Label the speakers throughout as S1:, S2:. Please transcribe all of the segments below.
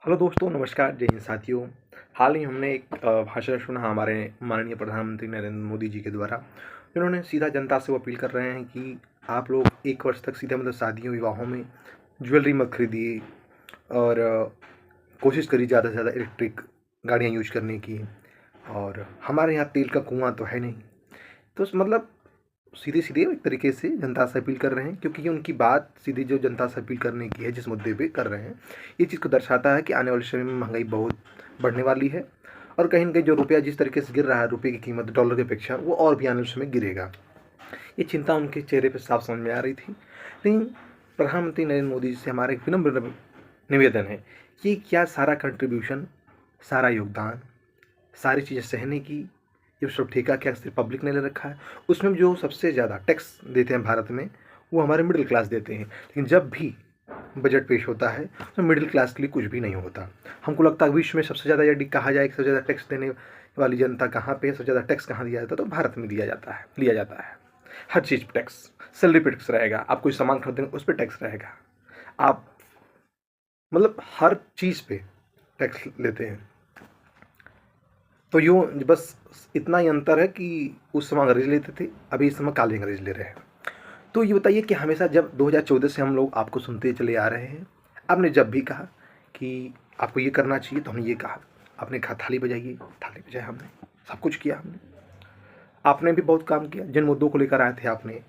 S1: Hello दोस्तों, नमस्कार, जय हिंद साथियों। हाल ही हमने एक भाषण सुना हमारे माननीय प्रधानमंत्री नरेंद्र मोदी जी के द्वारा। इन्होंने सीधा जनता से वो अपील कर रहे हैं कि आप लोग 1 वर्ष तक सीधा मतलब शादियों विवाहों में ज्वेलरी मत खरीदिए और कोशिश करिए ज़्यादा से ज़्यादा इलेक्ट्रिक गाड़ियाँ यूज करने की। और हमारे यहाँ तेल का कुआँ तो है नहीं। तो मतलब सीधे-सीधे एक तरीके से जनता से अपील कर रहे हैं, क्योंकि ये उनकी बात सीधी जो जनता से अपील करने की है, जिस मुद्दे पे कर रहे हैं, ये चीज़ को दर्शाता है कि आने वाले समय में महँगाई बहुत बढ़ने वाली है और कहीं न कहीं जो रुपया जिस तरीके से गिर रहा है, रुपये की कीमत डॉलर की अपेक्षा, वो और भी आने वाले समय गिरेगा। ये चिंता उनके चेहरे पे साफ समझ में आ रही थी। लेकिन प्रधानमंत्री नरेंद्र मोदी जी से हमारा एक विनम्र निवेदन है कि क्या सारा कंट्रीब्यूशन, सारा योगदान, सारी चीज़ें सहने की ये सब ठेका क्या सिर्फ पब्लिक ने ले रखा है? उसमें जो सबसे ज़्यादा टैक्स देते हैं भारत में, वो हमारे मिडिल क्लास देते हैं। लेकिन जब भी बजट पेश होता है तो मिडिल क्लास के लिए कुछ भी नहीं होता। हमको लगता है विश्व में सबसे ज़्यादा यदि कहा जाए कि सबसे ज़्यादा टैक्स देने वाली जनता कहाँ पे है, सबसे ज़्यादा टैक्स कहाँ दिया जाता है, तो भारत में दिया जाता है, लिया जाता है। हर चीज़ पे टैक्स, सैलरी पे टैक्स रहेगा, आप कोई सामान खरीदेंगे उस पे टैक्स रहेगा। आप मतलब हर चीज़ पे टैक्स लेते हैं। तो यूँ बस इतना ही अंतर है कि उस समय अंग्रेज़ लेते थे, अभी इस समय काले अंग्रेज़ ले रहे हैं। तो ये बताइए कि हमेशा जब 2014 से हम लोग आपको सुनते चले आ रहे हैं, आपने जब भी कहा कि आपको ये करना चाहिए तो हमने ये कहा। आपने कहा थाली बजाइए, थाली बजाया हमने, सब कुछ किया हमने। आपने भी बहुत काम किया, जिन मुद्दों को लेकर आए थे आपने,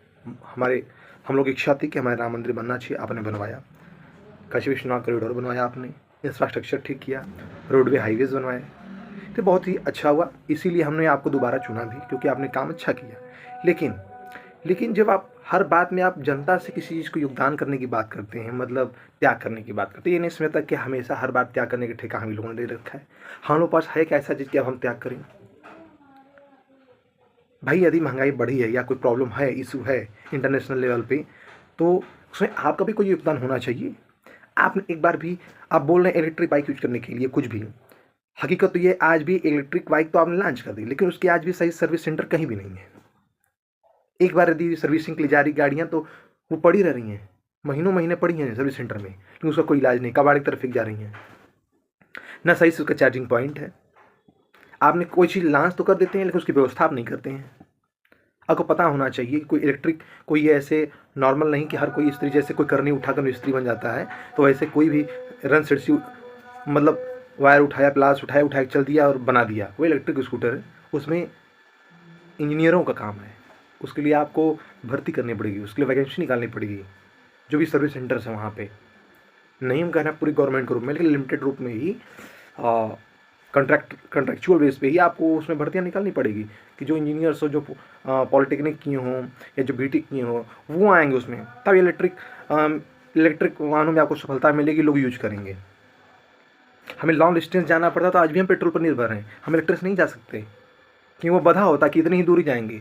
S1: हम लोग की इच्छा थी कि हमारे राम मंदिर बनना चाहिए, आपने बनवाया। काशी विश्वनाथ कॉरिडोर बनवाया आपने, इंफ्रास्ट्रक्चर ठीक किया, रोडवे हाईवेज़ बनवाए। तो बहुत ही अच्छा हुआ, इसीलिए हमने आपको दोबारा चुना भी, क्योंकि आपने काम अच्छा किया। लेकिन लेकिन जब आप हर बात में आप जनता से किसी चीज़ को योगदान करने की बात करते हैं, मतलब त्याग करने की बात करते हैं, ये नहीं समझता कि हमेशा हर बात त्याग करने का ठेका हम लोगों ने ले रखा है। हम लोग पास है एक ऐसा चीज़ कि अब हम त्याग करें? भाई यदि महंगाई बढ़ी है या कोई प्रॉब्लम है, इशू है इंटरनेशनल लेवल पे, तो उसमें आपका भी कोई योगदान होना चाहिए। आपने एक बार भी, आप बोल रहे हैं इलेक्ट्रिक बाइक यूज़ करने के लिए कुछ भी, हकीकत तो ये आज भी इलेक्ट्रिक बाइक तो आपने लॉन्च कर दी, लेकिन उसकी आज भी सही सर्विस सेंटर कहीं भी नहीं है। एक बार यदि सर्विसिंग के लिए जा रही गाड़ियाँ तो वो पड़ी रह रही हैं, महीनों महीने पड़ी हैं सर्विस सेंटर में, लेकिन उसका कोई इलाज नहीं, कबाड़ की तरफ फेंक जा रही हैं। ना सही से उसका चार्जिंग पॉइंट है। आपने कोई चीज़ लॉन्च तो कर देते हैं, लेकिन उसकी व्यवस्था आप नहीं करते हैं। आपको पता होना चाहिए कि कोई इलेक्ट्रिक, कोई ऐसे नॉर्मल नहीं कि हर कोई स्त्री जैसे कोई करनी उठाकर मिस्त्री बन जाता है, तो वैसे कोई भी रन सिरसी मतलब वायर उठाया, प्लास उठाया, उठा के चल दिया और बना दिया, वो इलेक्ट्रिक स्कूटर है। उसमें इंजीनियरों का काम है, उसके लिए आपको भर्ती करनी पड़ेगी, उसके लिए वैकेंसी निकालनी पड़ेगी, जो भी सर्विस सेंटर्स हैं वहाँ पे। नहीं हम कह रहे हैं पूरी गवर्नमेंट के रूप में, लेकिन लिमिटेड रूप में ही कंट्रेक्चुअल बेस पे ही आपको उसमें भर्तियाँ निकालनी पड़ेगी कि जो इंजीनियर्स हो, जो पॉलिटेक्निक किए हों या जो बीटेक किए हों, वो आएंगे उसमें, तब इलेक्ट्रिक वाहनों में आपको सफलता मिलेगी, लोग यूज करेंगे। हमें लॉन्ग डिस्टेंस जाना पड़ता तो आज भी हम पेट्रोल पर निर्भर हैं, हम इलेक्ट्रिक से नहीं जा सकते, क्योंकि वो बधा होता कि इतनी ही दूरी जाएंगे।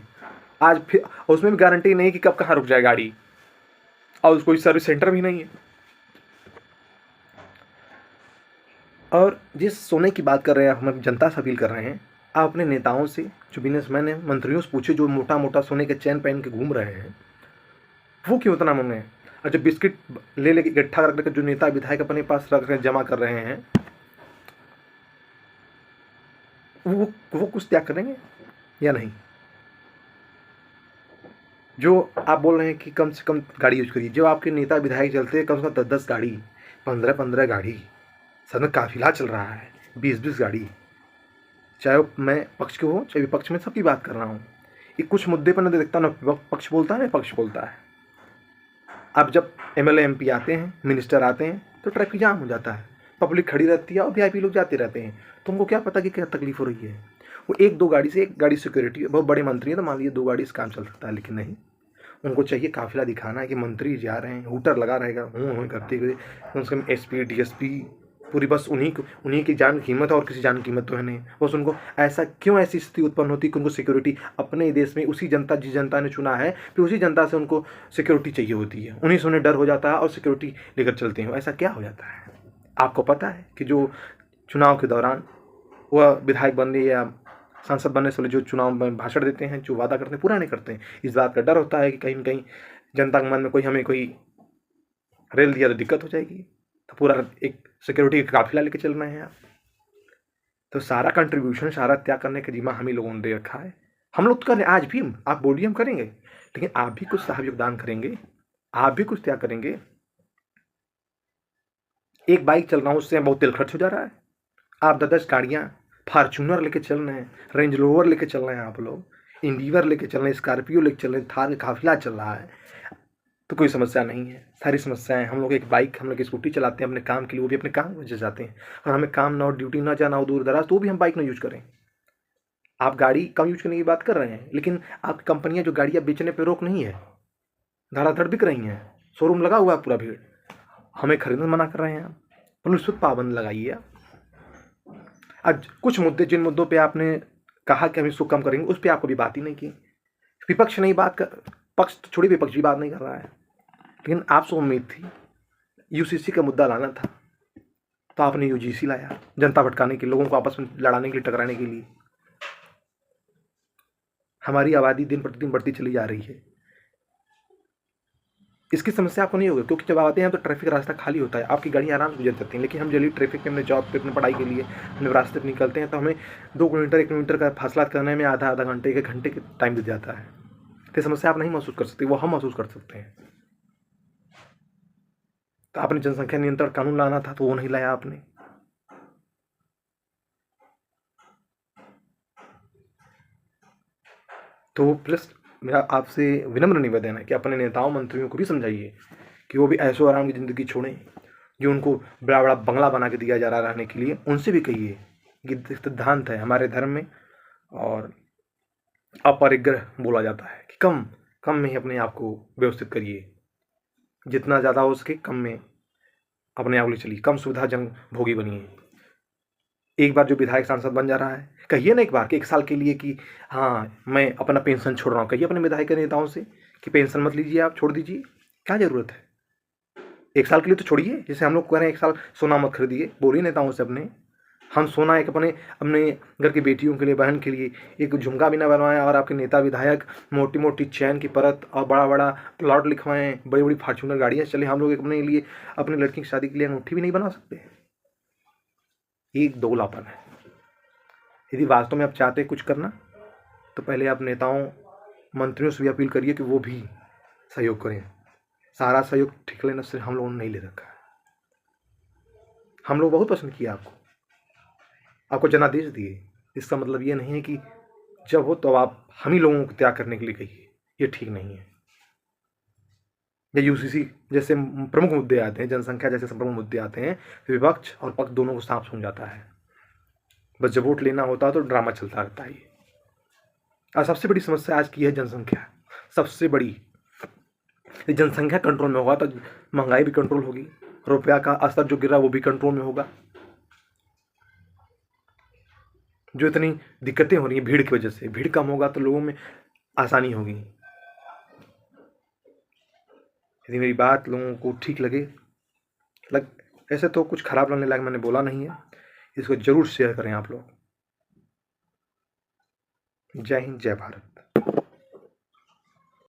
S1: आज फिर उसमें भी गारंटी नहीं कि कब कहाँ रुक जाए गाड़ी, और कोई सर्विस सेंटर भी नहीं है। और जिस सोने की बात कर रहे हैं, हम जनता से अपील कर रहे हैं, आप अपने नेताओं से, जो बिजनेसमैन हैं, मंत्रियों से पूछे, जो मोटा मोटा सोने के चैन पहन के घूम रहे हैं, वो क्यों इतना मंगे हैं? और जो बिस्किट ले लेके इकट्ठा रख कर जो नेता विधायक अपने पास रख कर जमा कर रहे हैं, वो कुछ त्याग करेंगे या नहीं? जो आप बोल रहे हैं कि कम से कम गाड़ी यूज करिए, जो आपके नेता विधायक चलते हैं कम से कम 10-10 गाड़ी, 15-15 गाड़ी, सर में काफिला चल रहा है, 20-20 गाड़ी, चाहे वो मैं पक्ष के हो चाहे विपक्ष में, सबकी बात कर रहा हूँ। ये कुछ मुद्दे पर न देखता, ना पक्ष बोलता है ना पक्ष बोलता है। अब जब एमएलए एमपी आते हैं, मिनिस्टर आते हैं, तो ट्रैफिक जाम हो जाता है, पब्लिक खड़ी रहती है और वीआईपी लोग जाते रहते हैं। तुमको क्या पता कि क्या तकलीफ हो रही है? वो एक दो गाड़ी से, एक गाड़ी सिक्योरिटी, बहुत बड़े मंत्री हैं तो मान लीजिए 2 गाड़ी से काम चल सकता है, लेकिन नहीं, उनको चाहिए काफिला दिखाना है कि मंत्री जा रहे हैं, हूटर लगा रहेगा हूँ करते हुए, कम से कम एसपी डीएसपी पूरी बस उन्हीं की जान की कीमत है, और किसी जान की कीमत तो है नहीं। बस उनको ऐसा क्यों ऐसी स्थिति उत्पन्न होती है कि उनको सिक्योरिटी अपने ही देश में उसी जनता, जिस जनता ने चुना है, फिर उसी जनता से उनको सिक्योरिटी चाहिए होती है, उन्हीं से उन्हें डर हो जाता है और सिक्योरिटी लेकर चलते हैं। ऐसा क्या हो जाता है? आपको पता है कि जो चुनाव के दौरान वह विधायक बनने या सांसद बनने से पहले जो चुनाव में भाषण देते हैं, जो वादा करते हैं, पूरा नहीं करते हैं। इस बात का डर होता है कि कहीं न कहीं जनता के मन में कोई हमें कोई रेल दिया तो दिक्कत हो जाएगी। तो पूरा एक सिक्योरिटी का काफिला लेके चल रहे हैं आप। तो सारा कंट्रीब्यूशन, सारा त्याग करने का जिम्मा हम ही लोगों ने दे रखा है। हम लोग तो करें, आज भी आप बोलिए हम करेंगे, लेकिन आप भी कुछ साहब योगदान करेंगे, आप भी कुछ त्याग करेंगे। एक बाइक चल रहा हूँ, उससे बहुत तेल खर्च हो जा रहा है। आप 10-10 गाड़ियाँ, फॉर्च्यूनर लेके चल रहे हैं, रेंज रोवर लेके चल रहे हैं, आप लोग इंडिवर लेके चल रहे हैं, स्कॉर्पियो लेके चल रहे हैं, थार का काफिला चल रहा है, तो कोई समस्या नहीं है। सारी समस्याएं, हम लोग एक बाइक, हम लोग स्कूटी चलाते हैं अपने काम के लिए, वो भी अपने काम की वजह से जाते हैं। और हमें काम ना हो, ड्यूटी ना जाना हो दूर दराज, तो भी हम बाइक ना यूज करें। आप गाड़ी कम यूज करने की बात कर रहे हैं, लेकिन आपकी कंपनियां जो गाड़ियां बेचने पे रोक नहीं है, धड़ाधड़ बिक रही हैं, शोरूम लगा हुआ है पूरा भीड़, हमें खरीदने मना कर रहे हैं आप। पर उस पर पाबंद लगाइए आप। आज कुछ मुद्दे, जिन मुद्दों पे आपने कहा कि हम इसको कम करेंगे, उस पर आप कभी बात ही नहीं की। विपक्ष नहीं बात कर, पक्ष तो छोड़ी, विपक्ष भी बात नहीं कर रहा है। लेकिन आपसे उम्मीद थी यूसीसी का मुद्दा लाना था, तो आपने यूजीसी लाया, जनता भटकाने के, लोगों को आपस में लड़ाने के लिए, टकराने के लिए। हमारी आबादी दिन प्रतिदिन बढ़ती चली जा रही है। इसकी समस्या आपको नहीं होगी, क्योंकि जब आते हैं तो ट्रैफिक रास्ता खाली होता है, आपकी गाड़ियाँ आराम से गुजर जाती हैं। लेकिन हम जल्दी ट्रैफिक पे, अपने जॉब पे, अपने पढ़ाई के लिए अपने रास्ते पर निकलते हैं, तो हमें 2 किलोमीटर 1 किलोमीटर का फासला करने में आधा घंटे, 1 घंटे के टाइम बीत जाता है। तो समस्या आप नहीं महसूस कर सकते, वो हम महसूस कर सकते हैं। तो आपने जनसंख्या नियंत्रण कानून लाना था, तो वो नहीं लाया आपने। तो प्लस मेरा आपसे विनम्र निवेदन है कि अपने नेताओं मंत्रियों को भी समझाइए कि वो भी ऐशो आराम की ज़िंदगी छोड़ें, जो उनको बड़ा बड़ा बंगला बना के दिया जा रहा है रहने के लिए। उनसे भी कहिए कि सिद्धांत है हमारे धर्म में, और अपरिग्रह बोला जाता है कि कम कम में ही अपने आप को व्यवस्थित करिए, जितना ज़्यादा हो सके कम में अपने आप ले चलिए, कम सुविधाजनक भोगी बनिए। एक बार जो विधायक सांसद बन जा रहा है, कहिए ना एक बार कि 1 साल के लिए कि हाँ मैं अपना पेंशन छोड़ रहा हूँ। कहिए अपने विधायक नेताओं से कि पेंशन मत लीजिए, आप छोड़ दीजिए, क्या ज़रूरत है। 1 साल के लिए तो छोड़िए, जैसे हम लोग कह रहे हैं 1 साल सोना मत खरीदिए, बोलिए नेताओं से अपने। हम सोना एक अपने अपने घर की बेटियों के लिए, बहन के लिए एक झुमका भी ना बनवाएं, और आपके नेता विधायक मोटी मोटी चैन की परत और बड़ा बड़ा प्लॉट लिखवाएं, बड़ी बड़ी फॉर्च्यूनर गाड़ियाँ चले। हम लोग अपने लिए, अपनी लड़की की शादी के लिए अंगूठी भी नहीं बना सकते। एक दोगलापन है। यदि वास्तव में आप चाहते हैं कुछ करना, तो पहले आप नेताओं मंत्रियों से भी अपील करिए कि वो भी सहयोग करें। सारा सहयोग ठीक लेना से हम लोगों ने नहीं ले रखा है। हम लोग बहुत पसंद किया आपको जनादेश दिए। इसका मतलब ये नहीं है कि जब हो तो आप हम ही लोगों को त्याग करने के लिए कहिए, ये ठीक नहीं है। या यूसीसी जैसे प्रमुख मुद्दे आते हैं, जनसंख्या जैसे प्रमुख मुद्दे आते हैं, विपक्ष और पक्ष दोनों को साफ सुन जाता है। बस जब वोट लेना होता है तो ड्रामा चलता रहता है। और सबसे बड़ी समस्या आज की है जनसंख्या, सबसे बड़ी। जनसंख्या कंट्रोल में होगा तो महंगाई भी कंट्रोल होगी, रुपया का असर जो गिरा वो भी कंट्रोल में होगा। जो इतनी दिक्कतें हो रही हैं भीड़ की वजह से, भीड़ कम होगा तो लोगों में आसानी होगी। यदि मेरी बात लोगों को ठीक लगे, ऐसे तो कुछ खराब लगने लायक मैंने बोला नहीं है, इसको जरूर शेयर करें आप लोग। जय हिंद, जय भारत।